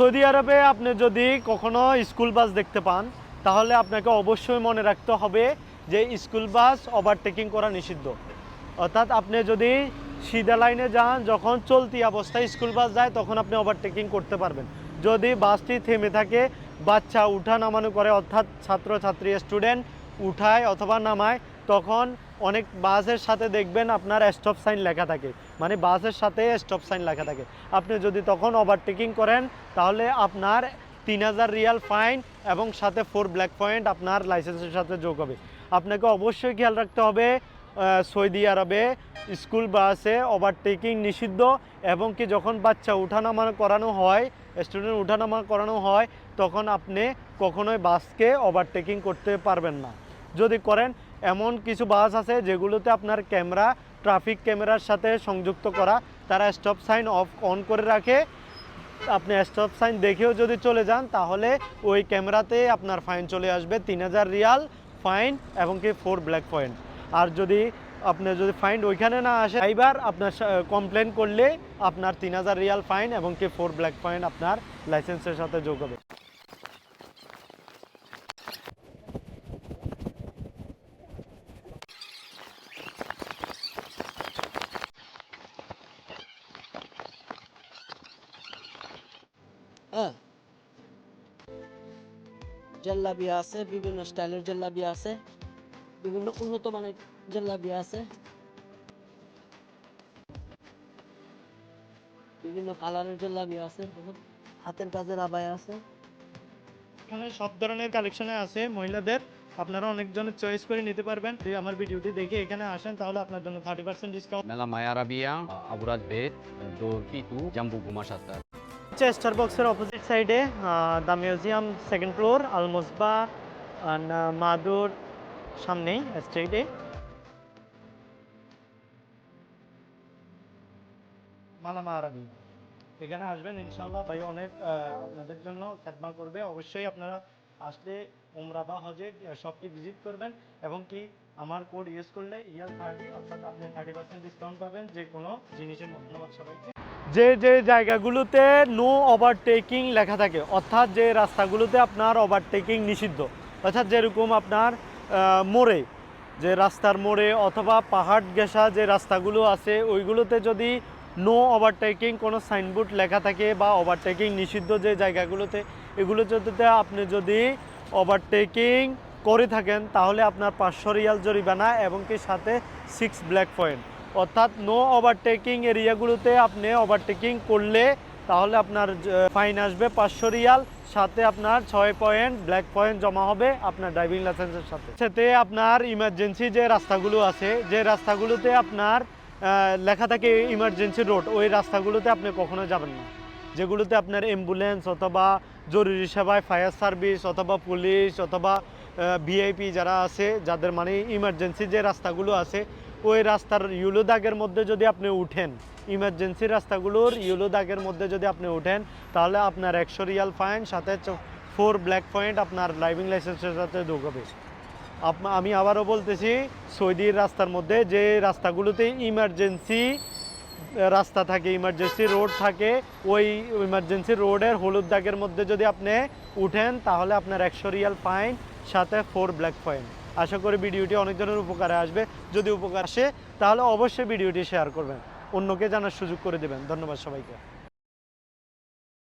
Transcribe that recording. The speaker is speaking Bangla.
সৌদি আরবে আপনি যদি কখনো স্কুল বাস দেখতে পান তাহলে আপনাকে অবশ্যই মনে রাখতে হবে যে স্কুল বাস ওভারটেকিং করা নিষিদ্ধ। অর্থাৎ আপনি যদি সিধা লাইনে যান, যখন চলতি অবস্থায় স্কুল বাস যায় তখন আপনি ওভারটেকিং করতে পারবেন। যদি বাসটি থেমে থাকে, বাচ্চা উঠা নামানো করে, অর্থাৎ ছাত্রছাত্রী স্টুডেন্ট উঠায় অথবা নামায়, তখন অনেক বাসের সাথে দেখবেন আপনার স্টপ সাইন লেখা থাকে, মানে বাসের সাথে স্টপ সাইন লেখা থাকে। আপনি যদি তখন ওভারটেকিং করেন তাহলে আপনার 3000 রিয়াল ফাইন এবং সাথে 4 ব্ল্যাক পয়েন্ট আপনার লাইসেন্সের সাথে যোগ হবে। আপনাকে অবশ্যই খেয়াল রাখতে হবে সৌদি আরবে স্কুল বাসে ওভারটেকিং নিষিদ্ধ, এবং কি যখন বাচ্চা উঠানামা করানো হয়, স্টুডেন্ট উঠানামা করানো হয়, তখন আপনি কখনোই বাসকে ওভারটেকিং করতে পারবেন না। যদি করেন, এমন কিছু বাস আছে যেগুলোতে আপনার ক্যামেরা ট্রাফিক ক্যামেরার সাথে সংযুক্ত করা, তারা স্টপ সাইন অন করে রাখে। আপনি স্টপ সাইন দেখেও যদি চলে যান তাহলে ওই ক্যামেরাতে আপনার ফাইন চলে আসবে 3000 রিয়াল ফাইন এবং কি 4 ব্ল্যাক পয়েন্ট। আর যদি আপনার যদি ফাইন ওইখানে না আসে, এবার আপনার কমপ্লেন করলে আপনার 3000 রিয়াল ফাইন এবং কি 4 ব্ল্যাক পয়েন্ট আপনার লাইসেন্সের সাথে যোগ হবে। হ্যাঁ, জেল্লাবিয়া আছে, বিভিন্ন স্টাইলের জেল্লাবিয়া আছে, বিভিন্ন উন্নত মানের জেল্লাবিয়া আছে, বিভিন্ন কালারের জেল্লাবিয়া আছে, বহুত হাতের কাজের আবায়া আছে। এখানে সব ধরনের কালেকশনে আছে মহিলাদের, আপনারা অনেকজনের চয়েস করে নিতে পারবেন। যদি আমার ভিডিওটি দেখে এখানে আসেন তাহলে আপনার জন্য 30% discount. Melamai Arabia, Aburad Bed, Door P2, Jambu Gumashata. Star বক্সের অপোজিট সাইডে দ্য মিউজিয়াম সেকেন্ড ফ্লোর, আলমোসবা মাদুর সামনেই স্ট্রিটে মালামা আরবি। এখানে আসবেন ইনশাআল্লাহ, ভাই অনেক আপনাদের জন্য খেদমত করবে। অবশ্যই আপনারা আসলে উমরা বা হজে শপটি ভিজিট করবেন, এবং কি আমার কোড ইউজ করলে EL30, অর্থাৎ আপনি 30% ডিসকাউন্ট পাবেন যে কোনো জিনিসের মধ্যে। ধন্যবাদ সবাইকে। যে যে জায়গাগুলোতে নো ওভারটেকিং লেখা থাকে, অর্থাৎ যে রাস্তাগুলোতে আপনার ওভারটেকিং নিষিদ্ধ, অর্থাৎ যেরকম আপনার মোড়ে, যে রাস্তার মোড়ে অথবা পাহাড় ঘেঁষা যে রাস্তাগুলো আছে ওইগুলোতে যদি নো ওভারটেকিং কোনো সাইনবোর্ড লেখা থাকে বা ওভারটেকিং নিষিদ্ধ যে জায়গাগুলোতে, এগুলোতে আপনি যদি ওভারটেকিং করে থাকেন তাহলে আপনার 500 রিয়াল জরিমানা এবং কি সাথে 6 ব্ল্যাক পয়েন্ট। অর্থাৎ নো ওভারটেকিং এরিয়াগুলোতে আপনি ওভারটেকিং করলে তাহলে আপনার ফাইন আসবে 500 রিয়াল, সাথে আপনার 6 পয়েন্ট ব্ল্যাক পয়েন্ট জমা হবে আপনার ড্রাইভিং লাইসেন্সের সাথে। সাথে আপনার ইমার্জেন্সি যে রাস্তাগুলো আছে, যে রাস্তাগুলোতে আপনার লেখা থাকে ইমার্জেন্সি রোড, ওই রাস্তাগুলোতে আপনি কখনো যাবেন না। যেগুলোতে আপনার অ্যাম্বুলেন্স অথবা জরুরি সেবায় ফায়ার সার্ভিস অথবা পুলিশ অথবা ভিআইপি যারা আছে, যাদের মানে ইমার্জেন্সি যে রাস্তাগুলো আছে, ওই রাস্তার ইয়েলো দাগের মধ্যে যদি আপনি উঠেন, ইমার্জেন্সি রাস্তাগুলোর ইয়েলো দাগের মধ্যে যদি আপনি উঠেন তাহলে আপনার 100 রিয়াল ফাইন, সাথে 4 ব্ল্যাক পয়েন্ট আপনার ড্রাইভিং লাইসেন্সের সাথে যোগ হবে। আমি আবারও বলতেছি, সৌদির রাস্তার মধ্যে যে রাস্তাগুলোতে ইমার্জেন্সি রাস্তা থাকে, ইমার্জেন্সি রোড থাকে, ওই ইমার্জেন্সি রোডের হলুদ দাগের মধ্যে যদি আপনি উঠেন তাহলে আপনার 100 রিয়াল ফাইন, সাথে 4 ব্ল্যাক পয়েন্ট। আশা করি ভিডিওটি অনেক জনের উপকারে আসবে। যদি উপকার আসে তাহলে অবশ্যই ভিডিওটি শেয়ার করবেন, অন্যকে জানার সুযোগ করে দেবেন। ধন্যবাদ সবাইকে।